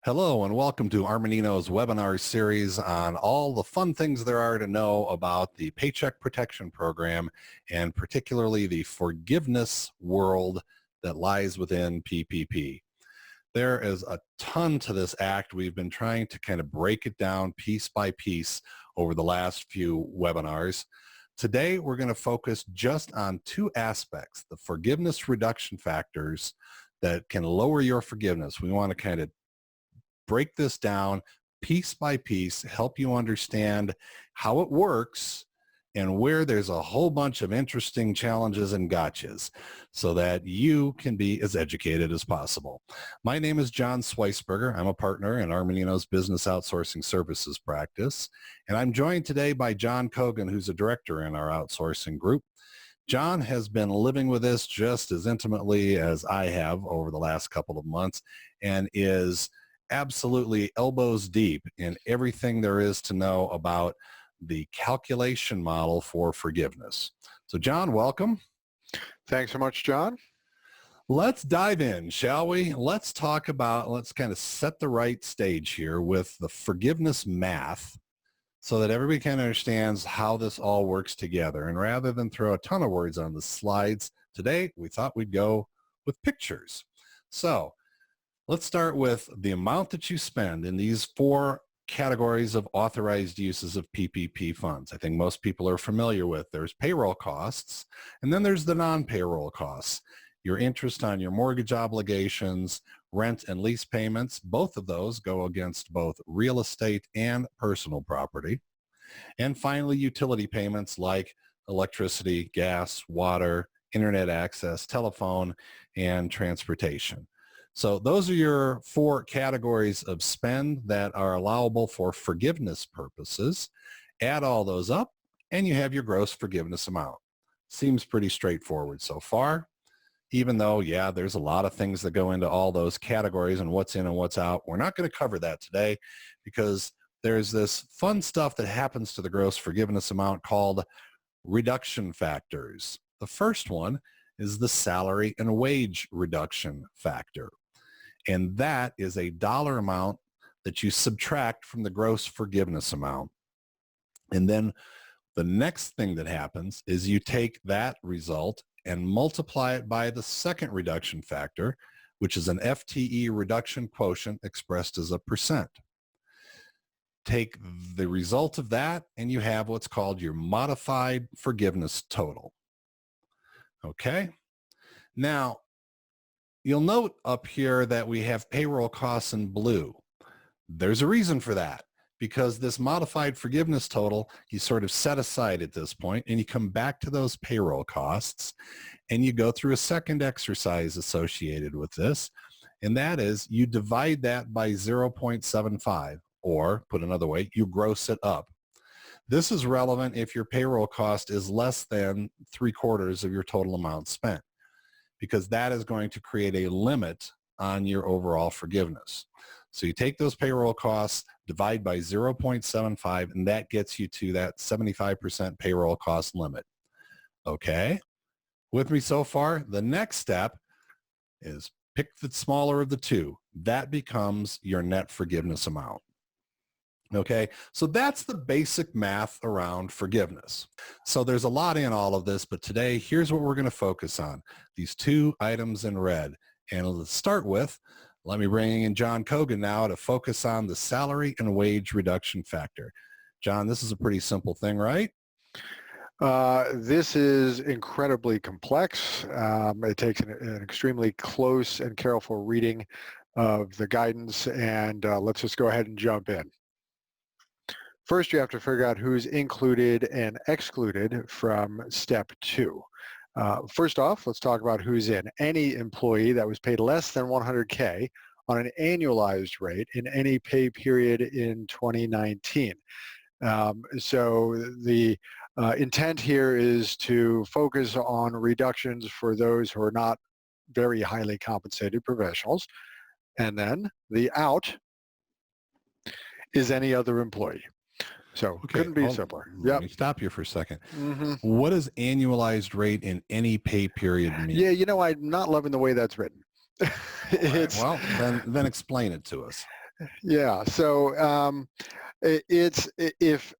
Hello and welcome to Armanino's webinar series on all the fun things there are to know about the Paycheck Protection Program and particularly the forgiveness world that lies within PPP. There is a ton to this act. We've been trying to kind of break it down piece by piece over the last few webinars. Today, we're going to focus just on two aspects, the forgiveness reduction factors that can lower your forgiveness. We want to kind of break this down piece by piece, help you understand how it works and where there's a whole bunch of interesting challenges and gotchas so that you can be as educated as possible. My name is John Sweisberger. I'm a partner in Armanino's business outsourcing services practice, and I'm joined today by John Cogan, who's a director in our outsourcing group. John has been living with this just as intimately as I have over the last couple of months and is absolutely elbows deep in everything there is to know about the calculation model for forgiveness. So John, welcome. Thanks so much, John. Let's dive in, shall we? Let's kind of set the right stage here with the forgiveness math so that everybody kind of understands how this all works together. And rather than throw a ton of words on the slides today, we thought we'd go with pictures. So let's start with the amount that you spend in these four categories of authorized uses of PPP funds. I think most people are familiar with. There's payroll costs, and then there's the non-payroll costs. Your interest on your mortgage obligations, rent and lease payments, both of those go against both real estate and personal property. And finally, utility payments like electricity, gas, water, internet access, telephone, and transportation. So those are your four categories of spend that are allowable for forgiveness purposes. Add all those up and you have your gross forgiveness amount. Seems pretty straightforward so far, even though, yeah, there's a lot of things that go into all those categories and what's in and what's out. We're not going to cover that today because there's this fun stuff that happens to the gross forgiveness amount called reduction factors. The first one is the salary and wage reduction factor. And that is a dollar amount that you subtract from the gross forgiveness amount. And then the next thing that happens is you take that result and multiply it by the second reduction factor, which is an FTE reduction quotient expressed as a percent. Take the result of that and you have what's called your modified forgiveness total. Okay? Now, you'll note up here that we have payroll costs in blue. There's a reason for that, because this modified forgiveness total, you sort of set aside at this point and you come back to those payroll costs and you go through a second exercise associated with this, and that is you divide that by 0.75, or put another way, you gross it up. This is relevant if your payroll cost is less than 3/4 of your total amount spent, because that is going to create a limit on your overall forgiveness. So you take those payroll costs, divide by 0.75, and that gets you to that 75% payroll cost limit. Okay? With me so far? The next step is pick the smaller of the two. That becomes your net forgiveness amount. Okay, so that's the basic math around forgiveness. So there's a lot in all of this, but today, here's what we're going to focus on, these two items in red. And let's start with, let me bring in John Cogan now to focus on the salary and wage reduction factor. John, this is a pretty simple thing, right? This is incredibly complex. It takes an extremely close and careful reading of the guidance, and let's just go ahead and jump in. First, you have to figure out who's included and excluded from step 2. First off, let's talk about who's in. Any employee that was paid less than 100K on an annualized rate in any pay period in 2019. So the intent here is to focus on reductions for those who are not very highly compensated professionals. And then the out is any other employee. So okay, couldn't be simpler. Let me stop you for a second. What does annualized rate in any pay period mean? Yeah, you know, I'm not loving the way that's written. Well, then explain it to us. Yeah. So it's if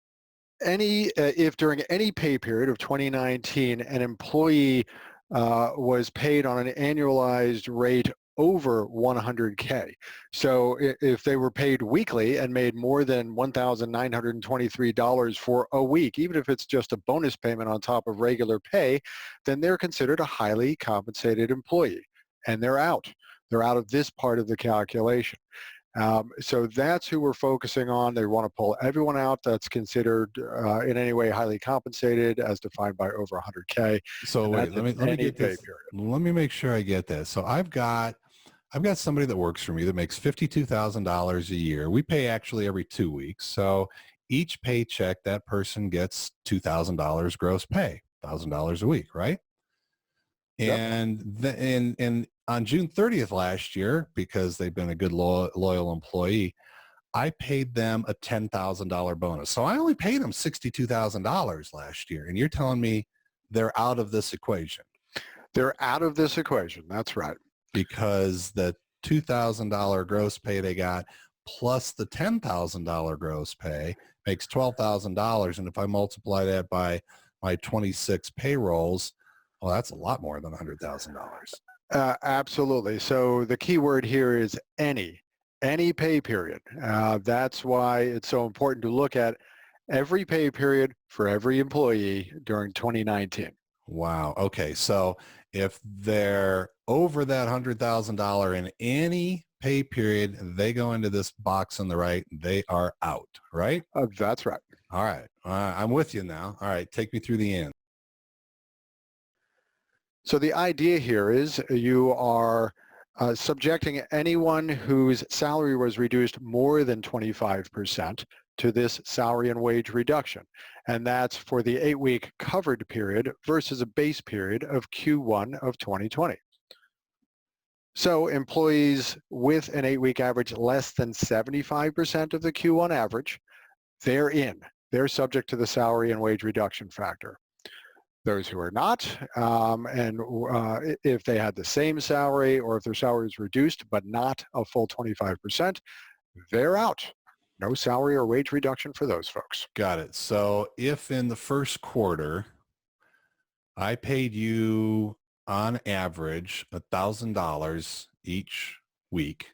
during any pay period of 2019 an employee was paid on an annualized rate over 100K. So if they were paid weekly and made more than $1,923 for a week, even if it's just a bonus payment on top of regular pay, then they're considered a highly compensated employee, and they're out. They're out of this part of the calculation. So that's who we're focusing on. They want to pull everyone out that's considered in any way highly compensated as defined by over 100K, So and wait, that's in let me any get pay this. period. Let me make sure I get this. So I've got somebody that works for me that makes $52,000 a year. We pay actually every 2 weeks. So each paycheck, that person gets $2,000 gross pay, $1,000 a week, right? Yep. And on June 30th last year, because they've been a good loyal employee, I paid them a $10,000 bonus. So I only paid them $62,000 last year. And you're telling me they're out of this equation They're out of this equation. That's right. because the $2,000 gross pay they got plus the $10,000 gross pay makes $12,000. And if I multiply that by my 26 payrolls, well, that's a lot more than $100,000. Absolutely. So the key word here is any pay period. That's why it's so important to look at every pay period for every employee during 2019. Wow. Okay. So if they're over that $100,000 in any pay period, they go into this box on the right. They are out, right? That's right. All right. I'm with you now. All right. Take me through the end. So the idea here is you are subjecting anyone whose salary was reduced more than 25% to this salary and wage reduction. And that's for the 8-week covered period versus a base period of Q1 of 2020. So employees with an 8-week average less than 75% of the Q1 average, they're in. They're subject to the salary and wage reduction factor. Those who are not, and if they had the same salary or if their salary is reduced but not a full 25%, they're out. No salary or wage reduction for those folks. Got it. So if in the first quarter, I paid you on average $1,000 each week,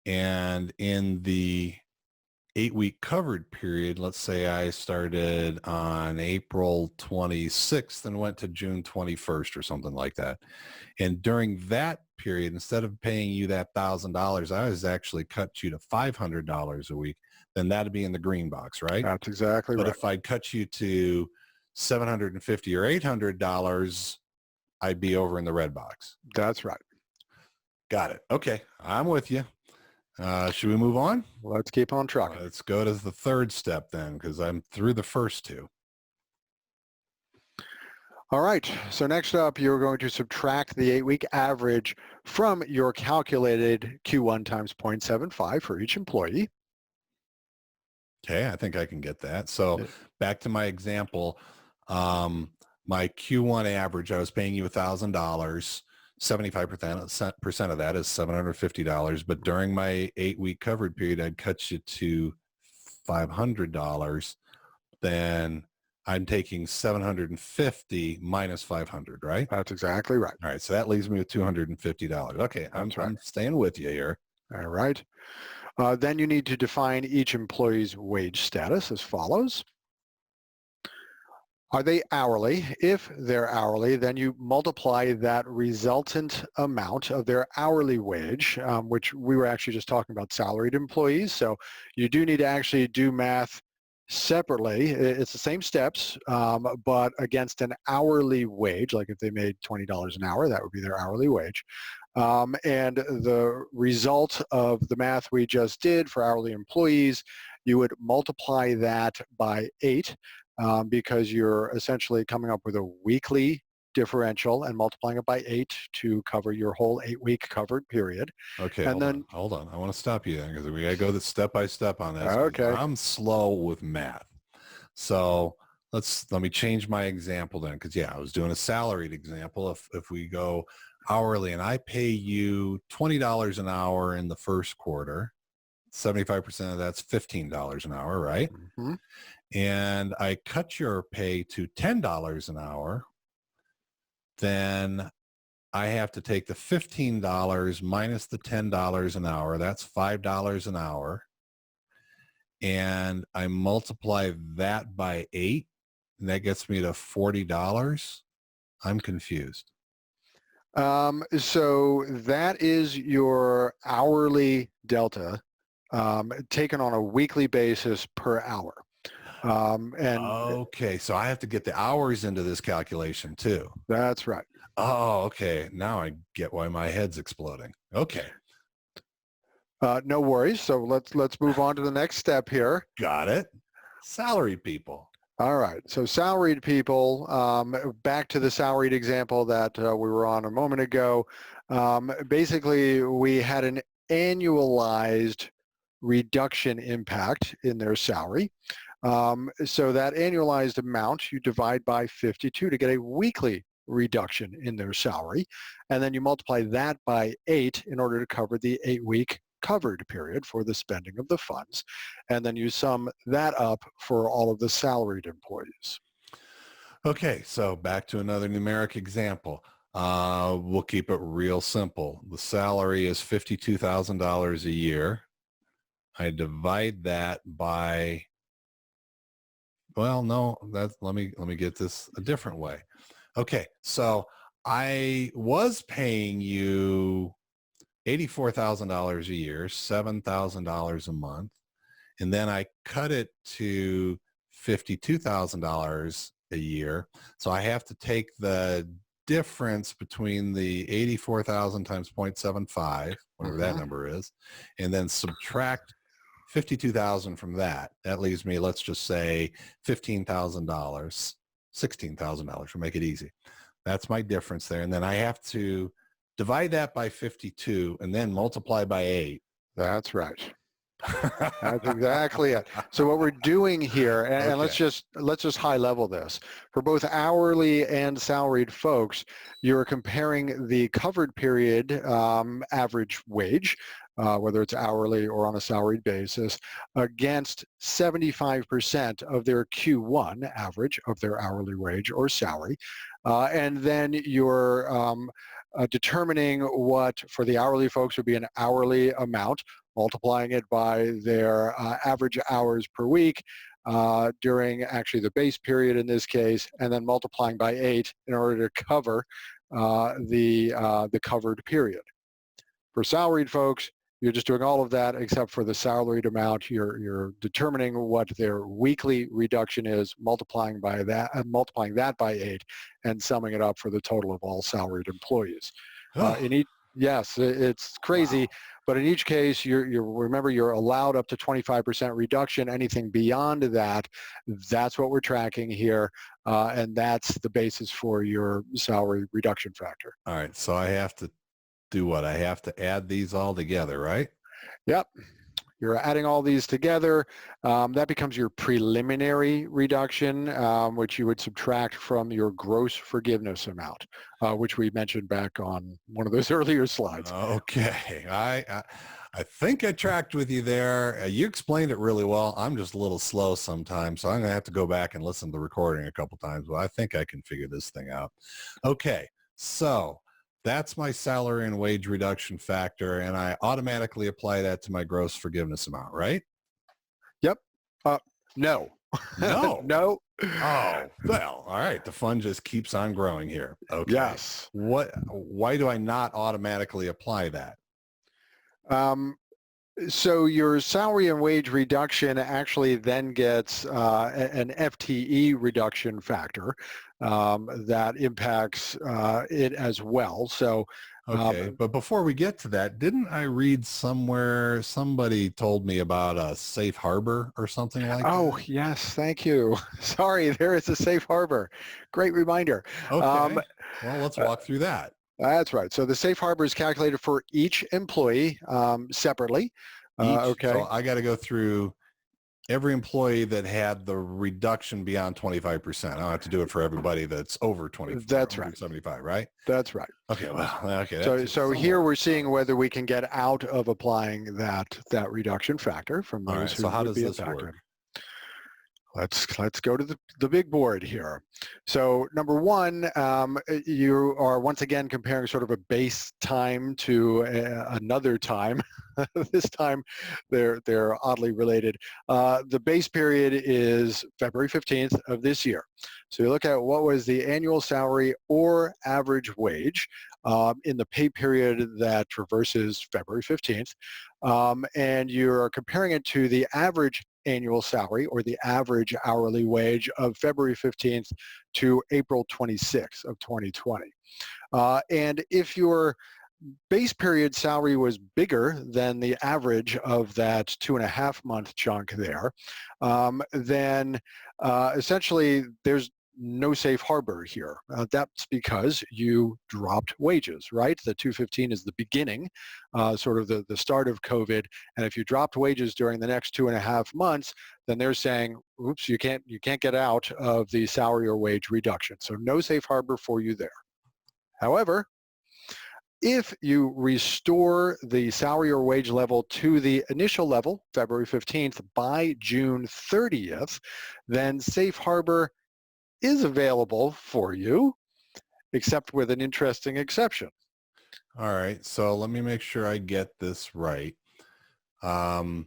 and in the 8-week covered period, let's say I started on April 26th and went to June 21st or something like that. And during that period, instead of paying you that $1,000, I was actually cut you to $500 a week. Then that'd be in the green box, right? That's exactly But right. if I cut you to $750 or $800, I'd be over in the red box. That's right. Got it. Okay. I'm with you. Should we move on? Let's keep on trucking. Let's go to the third step then, because I'm through the first two. All right. So next up, you're going to subtract the 8-week average from your calculated Q1 times 0.75 for each employee. Okay, I think I can get that. So back to my example, my Q1 average, I was paying you $1,000. 75% of that is $750. But during my 8-week covered period, I'd cut you to $500. Then I'm taking 750 minus 500, right? That's exactly right. All right, so that leaves me with $250. Okay, I'm staying with you here. All right. Then you need to define each employee's wage status as follows. Are they hourly? If they're hourly, then you multiply that resultant amount of their hourly wage, which we were actually just talking about salaried employees. So you do need to actually do math separately. It's the same steps, but against an hourly wage, like if they made $20 an hour, that would be their hourly wage. And the result of the math we just did for hourly employees, you would multiply that by 8 because you're essentially coming up with a weekly differential and multiplying it by 8 to cover your whole 8-week covered period. Okay, and hold on. I want to stop you there because we got to go step by step on this. Okay. I'm slow with math. So let me change my example then, because I was doing a salaried example. If we go hourly and I pay you $20 an hour in the first quarter, 75% of that's $15 an hour, right? Hmm. And I cut your pay to $10 an hour, then I have to take the $15 minus the $10 an hour. That's $5 an hour. And I multiply that by 8, and that gets me to $40. I'm confused. So that is your hourly delta taken on a weekly basis per hour. And Okay, so I have to get the hours into this calculation too. that's right. Oh, okay. Now I get why my head's exploding. Okay, No worries. So let's move on to the next step here. got it. Salaried people. All right. So salaried people, back to the salaried example that we were on a moment ago. Basically, we had an annualized reduction impact in their salary. So that annualized amount you divide by 52 to get a weekly reduction in their salary. And then you multiply that by 8 in order to cover the 8-week covered period for the spending of the funds. And then you sum that up for all of the salaried employees. Okay, so back to another numeric example. We'll keep it real simple. The salary is $52,000 a year. I divide that by, well, no, that's, let me get this a different way. Okay, so I was paying you $84,000 a year, $7,000 a month, and then I cut it to $52,000 a year. So I have to take the difference between the 84,000 times 0.75, whatever that number is, and then subtract 52,000 from that. That leaves me, let's just say $15,000, $16,000 to make it easy. That's my difference there. And then I have to divide that by 52 and then multiply by 8. That's right. That's exactly it. So what we're doing here, and let's just high level this. For both hourly and salaried folks, you're comparing the covered period average wage, whether it's hourly or on a salaried basis, against 75% of their Q1 average of their hourly wage or salary. And then you're determining what for the hourly folks would be an hourly amount, multiplying it by their average hours per week during actually the base period in this case, and then multiplying by 8 in order to cover the covered period. For salaried folks, you're just doing all of that except for the salaried amount. You're determining what their weekly reduction is, multiplying that by 8, and summing it up for the total of all salaried employees. Yes, it's crazy, wow. But in each case, remember you're allowed up to 25% reduction. Anything beyond that, that's what we're tracking here, and that's the basis for your salary reduction factor. All right, so I have to do what? I have to add these all together, right? Yep. You're adding all these together. That becomes your preliminary reduction, which you would subtract from your gross forgiveness amount, which we mentioned back on one of those earlier slides. Okay. I think I tracked with you there. You explained it really well. I'm just a little slow sometimes, so I'm going to have to go back and listen to the recording a couple times, but I think I can figure this thing out. Okay. So that's my salary and wage reduction factor, and I automatically apply that to my gross forgiveness amount, right? Yep. No. No. No. Oh, well, all right. The fun just keeps on growing here. Okay. Yes. Why do I not automatically apply that? So your salary and wage reduction actually then gets an FTE reduction factor that impacts it as well. So, okay, but before we get to that, didn't I read somewhere somebody told me about a safe harbor or something like that? Oh, yes, thank you. Sorry, there is a safe harbor. Great reminder. Okay, well, let's walk through that. That's right. So the safe harbor is calculated for each employee separately. Okay. So I got to go through every employee that had the reduction beyond 25%. I don't have to do it for everybody that's over 24, That's over right. 75, right? That's right. Okay, well, okay. So here we're seeing whether we can get out of applying that reduction factor from All those right, who so how would does be this impacted. work? Let's go to the big board here. So number one, you are once again comparing sort of a base time to another time. This time they're oddly related. The base period is February 15th of this year. So you look at what was the annual salary or average wage in the pay period that traverses February 15th. And you're comparing it to the average annual salary or the average hourly wage of February 15th to April 26th of 2020. And if your base period salary was bigger than the average of that 2.5 month chunk there, then essentially there's no safe harbor here. That's because you dropped wages, right? The 215 is the beginning, sort of the start of COVID. And if you dropped wages during the next 2.5 months, then they're saying, oops, you can't get out of the salary or wage reduction. So no safe harbor for you there. However, if you restore the salary or wage level to the initial level, February 15th, by June 30th, then safe harbor is available for you, except with an interesting exception. All right, so let me make sure I get this right. I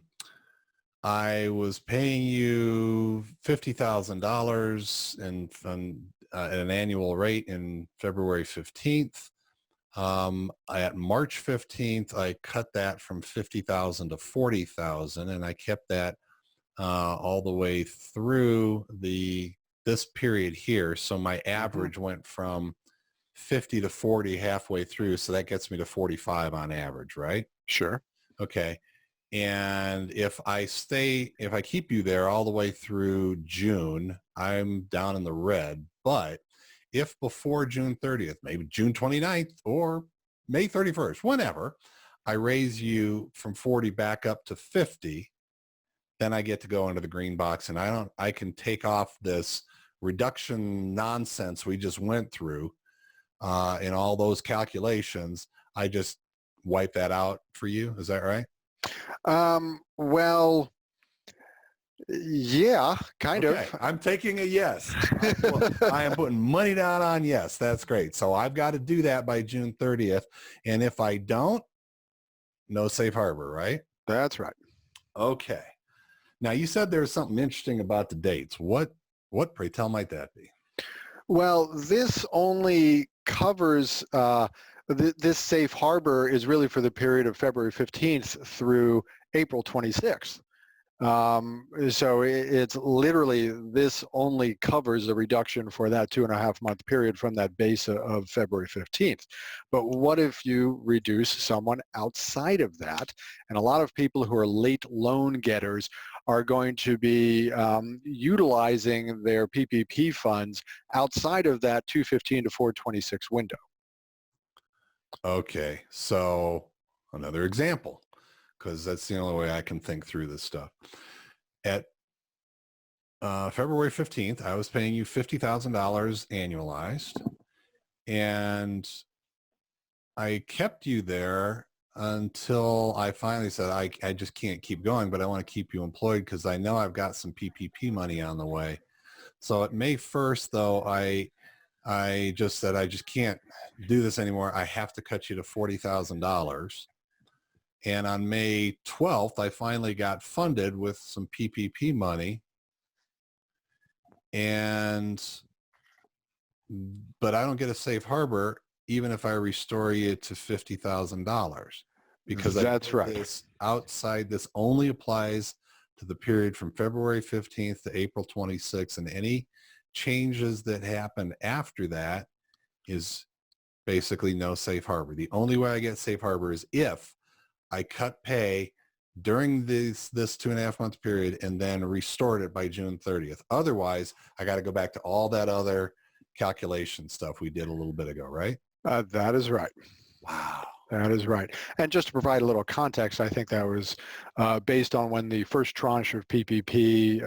was paying you $50,000 at an annual rate in February 15th. At March 15th, I cut that from 50,000 to 40,000, and I kept that all the way through this period here. So my average went from 50 to 40 halfway through. So that gets me to 45 on average, right? Sure. Okay. And if I keep you there all the way through June, I'm down in the red. But if before June 30th, maybe June 29th or May 31st, whenever, I raise you from 40 back up to 50, then I get to go into the green box, and I can take off this reduction nonsense we just went through in all those calculations. I just wipe that out for you. Is that right? Well, yeah, kind Okay. of. I'm taking a yes. I am putting money down on yes. That's great. So I've got to do that by June 30th. And if I don't, no safe harbor, right? That's right. Okay. Now you said there's something interesting about the dates. What pray tell might that be? Well, this only covers, this safe harbor is really for the period of February 15th through April 26th. So it's literally, this only covers the reduction for that 2.5 month period from that base of February 15th. But what if you reduce someone outside of that? And a lot of people who are late loan getters are going to be utilizing their PPP funds outside of that 215 to 426 window. Okay. So another example, because that's the only way I can think through this stuff. At February 15th, I was paying you $50,000 annualized, and I kept you there until I finally said, I just can't keep going, but I want to keep you employed because I know I've got some PPP money on the way. So at May 1st, though, I just said, I just can't do this anymore. I have to cut you to $40,000. And on May 12th, I finally got funded with some PPP money. But I don't get a safe harbor even if I restore you to $50,000 because That's right. This outside, this only applies to the period from February 15th to April 26th, and any changes that happen after that is basically no safe harbor. The only way I get safe harbor is if I cut pay during this 2.5 month period and then restored it by June 30th. Otherwise, I got to go back to all that other calculation stuff we did a little bit ago, right? That is right. Wow. That is right. And just to provide a little context, I think that was based on when the first tranche of PPP,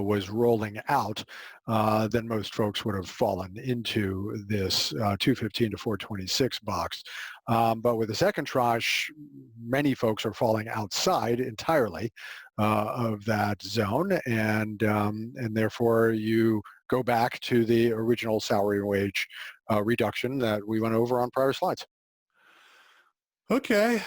was rolling out. Then most folks would have fallen into this 215 to 426 box. But with the second tranche, many folks are falling outside entirely of that zone, and therefore you go back to the original salary and wage reduction that we went over on prior slides. Okay.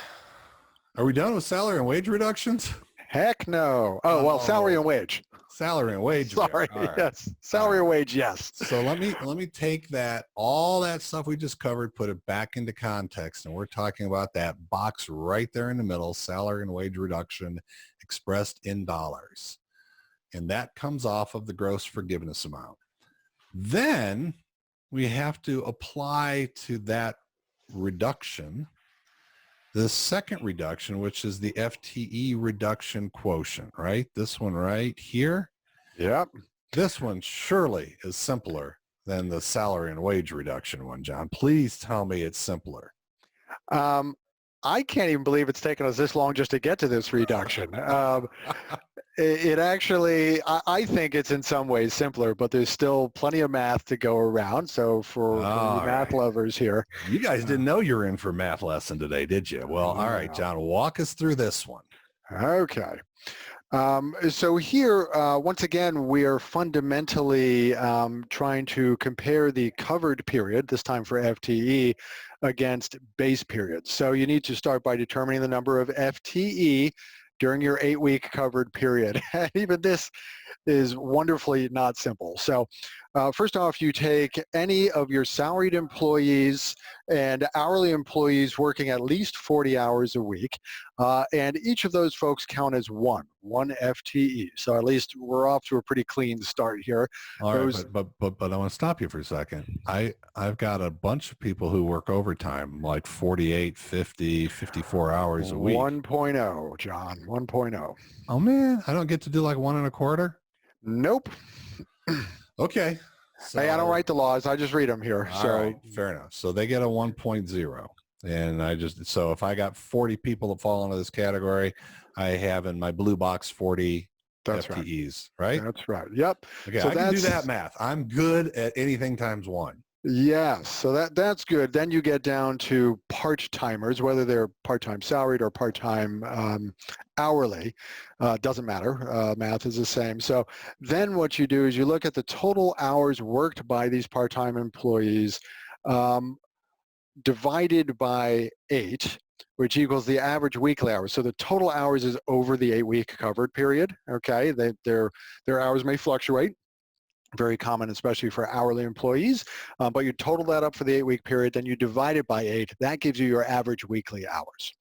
Are we done with salary and wage reductions? Heck no. Oh, well, salary and wage. Salary and wage. Sorry. All right. Yes. Salary and wage. Yes. So let me take all that stuff we just covered, put it back into context. And we're talking about that box right there in the middle, salary and wage reduction expressed in dollars. And that comes off of the gross forgiveness amount. Then we have to apply to that reduction the second reduction, which is the FTE reduction quotient, right? This one right here. Yep. This one surely is simpler than the salary and wage reduction one, John. Please tell me it's simpler. I can't even believe it's taken us this long just to get to this reduction. It actually, I think it's in some ways simpler, but there's still plenty of math to go around. So for you math lovers here. You guys didn't know you were in for a math lesson today, did you? Well, all right, John, walk us through this one. Okay. So here, once again, we are fundamentally trying to compare the covered period, this time for FTE, against base periods. So you need to start by determining the number of FTE during your 8-week covered period. And even this is wonderfully not simple. So first off, you take any of your salaried employees and hourly employees working at least 40 hours a week, and each of those folks count as one FTE. So at least we're off to a pretty clean start here. All right, but I want to stop you for a second. I've got a bunch of people who work overtime, like 48, 50, 54 hours a week. 1.0, John, 1.0. Oh man, I don't get to do like 1 1/4? Nope. Okay. So, hey, I don't write the laws. I just read them here. All right, fair enough. So they get a 1.0. And so if I got 40 people that fall into this category, I have in my blue box 40 FTEs, right? That's right. Yep. Okay, so I can do that math. I'm good at anything times 1. Yes, so that's good. Then you get down to part-timers, whether they're part-time salaried or part-time hourly. Doesn't matter. Math is the same. So then what you do is you look at the total hours worked by these part-time employees divided by 8, which equals the average weekly hours. So the total hours is over the 8-week covered period. Okay, their hours may fluctuate. Very common, especially for hourly employees, but you total that up for the 8-week period, then you divide it by 8. That gives you your average weekly hours,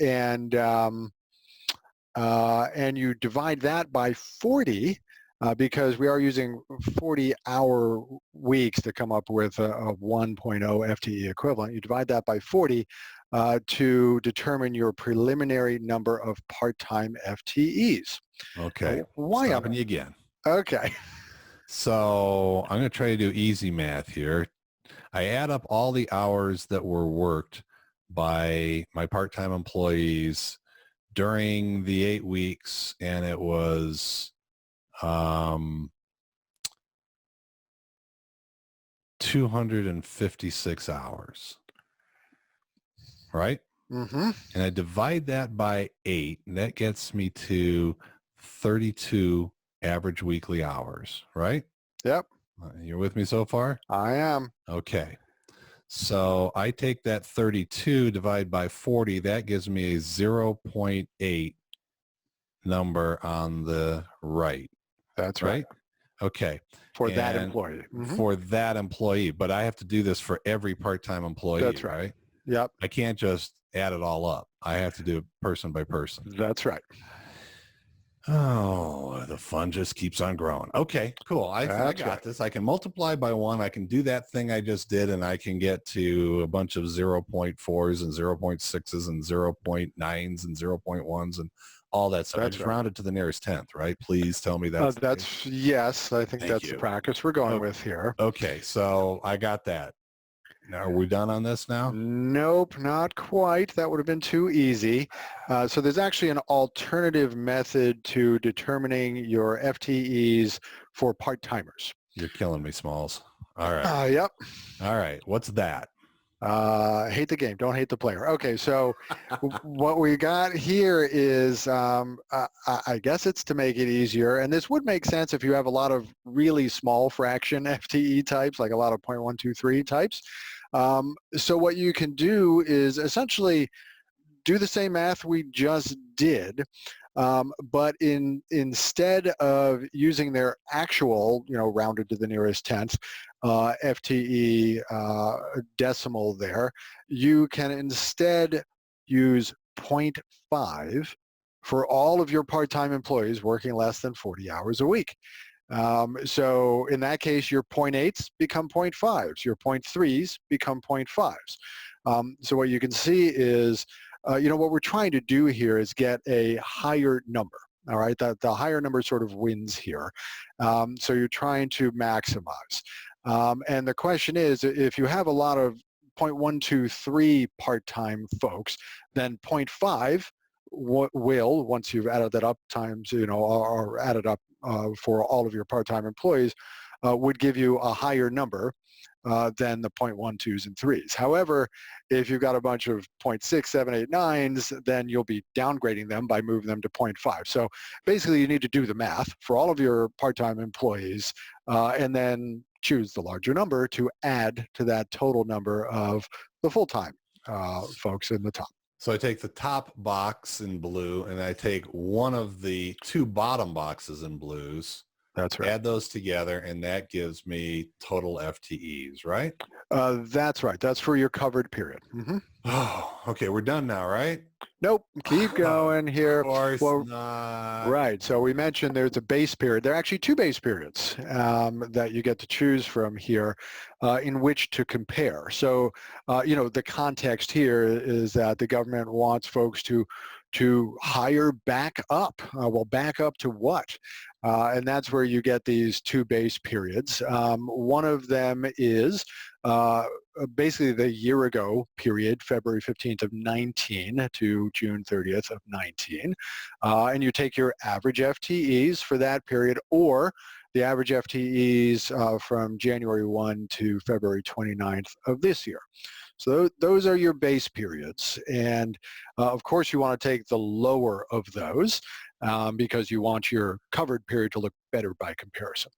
and you divide that by 40 because we are using 40-hour weeks to come up with a 1.0 FTE equivalent. You divide that by 40 to determine your preliminary number of part-time FTEs. Okay. Why Stopping you again. Okay. So I'm going to try to do easy math here. I add up all the hours that were worked by my part-time employees during the 8 weeks, and it was 256 hours, right? Mm-hmm. And I divide that by 8, and that gets me to 32 average weekly hours, right? Yep. You're with me so far? I am. Okay. So I take that 32 divided by 40. That gives me a 0.8 number on the right. That's right. Okay. For that employee. Mm-hmm. For that employee. But I have to do this for every part-time employee. That's right. Yep. I can't just add it all up. I have to do it person by person. That's right. Oh, the fun just keeps on growing. Okay, cool. I got this. I can multiply by 1. I can do that thing I just did, and I can get to a bunch of 0.4s and 0.6s and 0.9s and 0.1s and all that stuff. I just rounded to the nearest 10th, right? Please tell me yes. I think that's the practice we're going with here. Okay, so I got that. Now, are we done on this now? Nope, not quite. That would have been too easy. So there's actually an alternative method to determining your FTEs for part-timers. You're killing me, Smalls. All right. Yep. All right. What's that? Hate the game, don't hate the player. Okay, so what we got here is, I guess it's to make it easier, and this would make sense if you have a lot of really small fraction FTE types, like a lot of 0.123 types. So what you can do is essentially do the same math we just did, but instead of using their actual, rounded to the nearest tenth, FTE decimal there, you can instead use 0.5 for all of your part-time employees working less than 40 hours a week. So in that case, your 0.8s become 0.5s, your 0.3s become 0.5s. So what you can see is, what we're trying to do here is get a higher number. All right, the higher number sort of wins here. So you're trying to maximize. And the question is, if you have a lot of 0.123 part-time folks, then 0.5 will, once you've added that up times, or added up for all of your part-time employees, would give you a higher number than the 0.12s and 3s. However, if you've got a bunch of 0.6, 7, 8, 9s, then you'll be downgrading them by moving them to 0.5. So basically, you need to do the math for all of your part-time employees and then choose the larger number to add to that total number of the full-time folks in the top. So I take the top box in blue and I take one of the two bottom boxes in blues. That's right. Add those together, and that gives me total FTEs, right? That's right. That's for your covered period. Mm-hmm. Oh, okay. We're done now, right? Nope. Keep going here. Of course well, not. Right. So we mentioned there's a base period. There are actually two base periods that you get to choose from here in which to compare. So, the context here is that the government wants folks to hire back up. Well, back up to what? And that's where you get these two base periods. One of them is basically the year ago period, February 15th of 19 to June 30th of 19. And you take your average FTEs for that period, or the average FTEs from January 1 to February 29th of this year. So those are your base periods. And of course, you want to take the lower of those because you want your covered period to look better by comparison.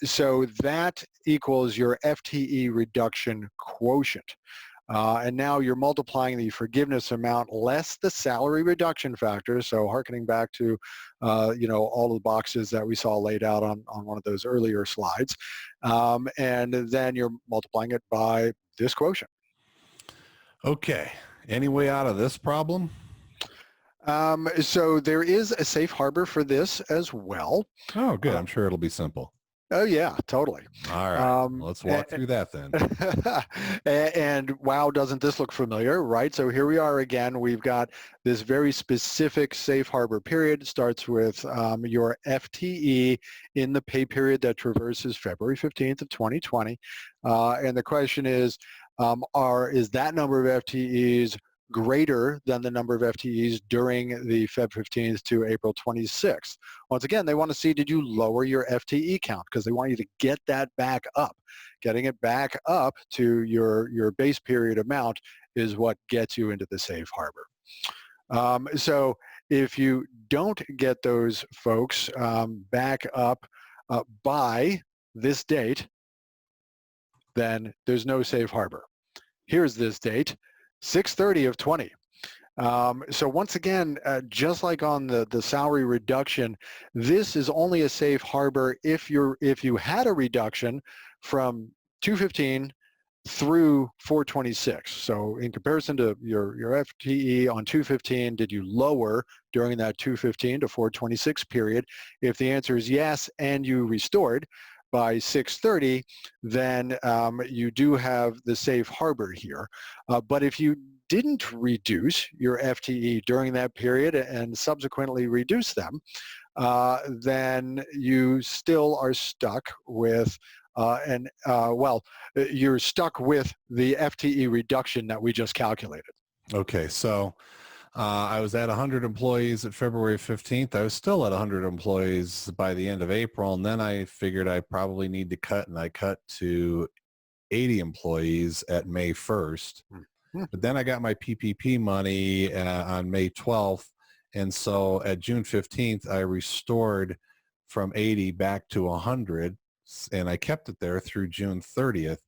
So that equals your FTE reduction quotient. And now you're multiplying the forgiveness amount less the salary reduction factor. So hearkening back to, all of the boxes that we saw laid out on one of those earlier slides. And then you're multiplying it by this quotient. Okay. Any way out of this problem? So there is a safe harbor for this as well. Oh, good. I'm sure it'll be simple. Oh, yeah, totally. All right. Let's walk through that then. And wow, doesn't this look familiar, right? So here we are again. We've got this very specific safe harbor period. It starts with your FTE in the pay period that traverses February 15th of 2020. And the question is that number of FTEs greater than the number of FTEs during the Feb 15th to April 26th. Once again, they want to see, did you lower your FTE count? Because they want you to get that back up. Getting it back up to your base period amount is what gets you into the safe harbor. So if you don't get those folks back up by this date, then there's no safe harbor. Here's this date. 6/30 of 20. So once again, just like on the salary reduction, this is only a safe harbor if you had a reduction from 215 through 426. So in comparison to your FTE on 215, did you lower during that 215 to 426 period? If the answer is yes and you restored by 6/30, then you do have the safe harbor here. But if you didn't reduce your FTE during that period and subsequently reduce them, then you still are stuck with well, you're stuck with the FTE reduction that we just calculated. Okay, so I was at 100 employees at February 15th. I was still at 100 employees by the end of April, and then I figured I probably need to cut, and I cut to 80 employees at May 1st. Mhm. But then I got my PPP money on May 12th, and so at June 15th, I restored from 80 back to 100, and I kept it there through June 30th.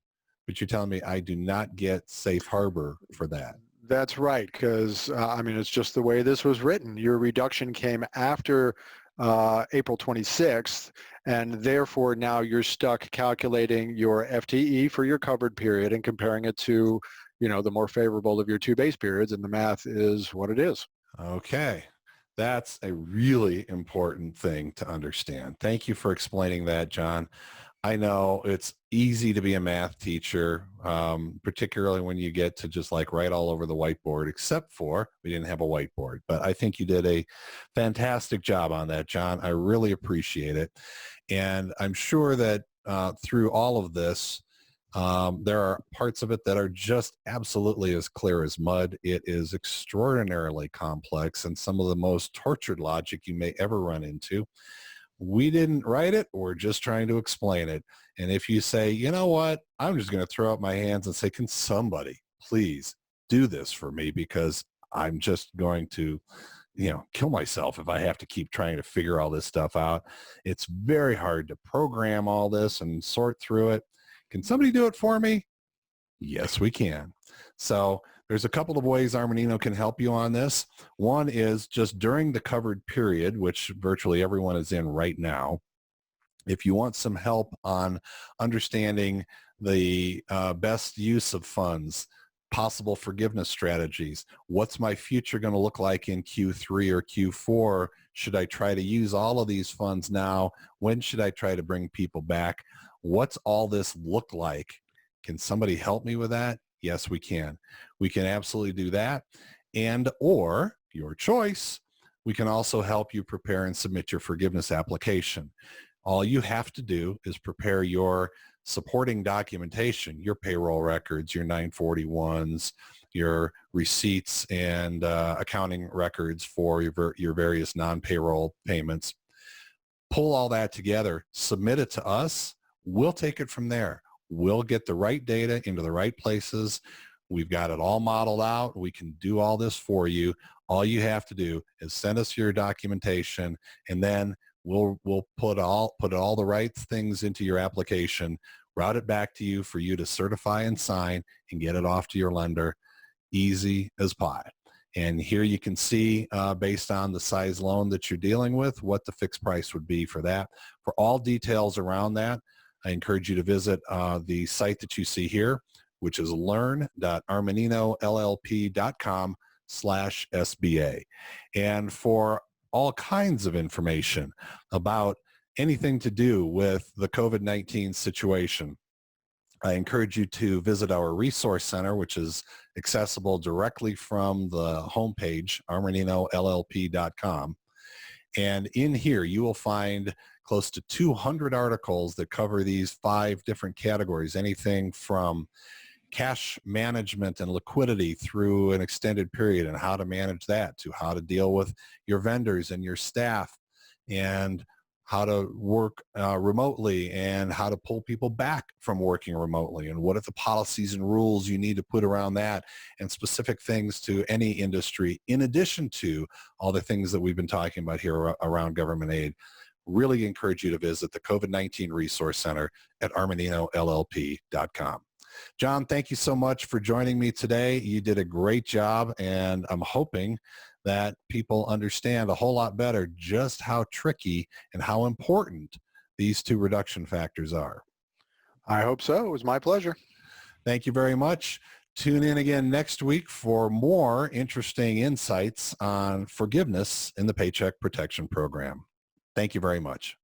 But you're telling me I do not get safe harbor for that. That's right, because I mean, it's just the way this was written. Your reduction came after April 26th, and therefore now you're stuck calculating your FTE for your covered period and comparing it to, the more favorable of your two base periods, and the math is what it is. Okay. That's a really important thing to understand. Thank you for explaining that, John. I know it's easy to be a math teacher, particularly when you get to just like write all over the whiteboard, except for we didn't have a whiteboard. But I think you did a fantastic job on that, John. I really appreciate it. And I'm sure that through all of this, there are parts of it that are just absolutely as clear as mud. It is extraordinarily complex and some of the most tortured logic you may ever run into. We didn't write it. We're just trying to explain it. And if you say, you know what, I'm just going to throw up my hands and say, can somebody please do this for me? Because I'm just going to, kill myself if I have to keep trying to figure all this stuff out. It's very hard to program all this and sort through it. Can somebody do it for me? Yes, we can. So there's a couple of ways Armanino can help you on this. One is just during the covered period, which virtually everyone is in right now. If you want some help on understanding the best use of funds, possible forgiveness strategies, what's my future going to look like in Q3 or Q4? Should I try to use all of these funds now? When should I try to bring people back? What's all this look like? Can somebody help me with that? Yes, we can. We can absolutely do that. And or your choice, we can also help you prepare and submit your forgiveness application. All you have to do is prepare your supporting documentation, your payroll records, your 941s, your receipts and accounting records for your various non-payroll payments. Pull all that together, submit it to us. We'll take it from there. We'll get the right data into the right places. We've got it all modeled out. We can do all this for you. All you have to do is send us your documentation, and then we'll put all the right things into your application, route it back to you for you to certify and sign and get it off to your lender. Easy as pie. And here you can see, based on the size loan that you're dealing with, what the fixed price would be for that. For all details around that, I encourage you to visit the site that you see here, which is learn.armaninollp.com/SBA. And for all kinds of information about anything to do with the COVID-19 situation, I encourage you to visit our resource center, which is accessible directly from the homepage, armaninollp.com. And in here, you will find close to 200 articles that cover these 5 different categories, anything from cash management and liquidity through an extended period and how to manage that, to how to deal with your vendors and your staff, and how to work remotely and how to pull people back from working remotely, and what are the policies and rules you need to put around that, and specific things to any industry, in addition to all the things that we've been talking about here around government aid. Really encourage you to visit the COVID-19 Resource Center at armaninollp.com. John, thank you so much for joining me today. You did a great job, and I'm hoping that people understand a whole lot better just how tricky and how important these 2 reduction factors are. I hope so. It was my pleasure. Thank you very much. Tune in again next week for more interesting insights on forgiveness in the Paycheck Protection Program. Thank you very much.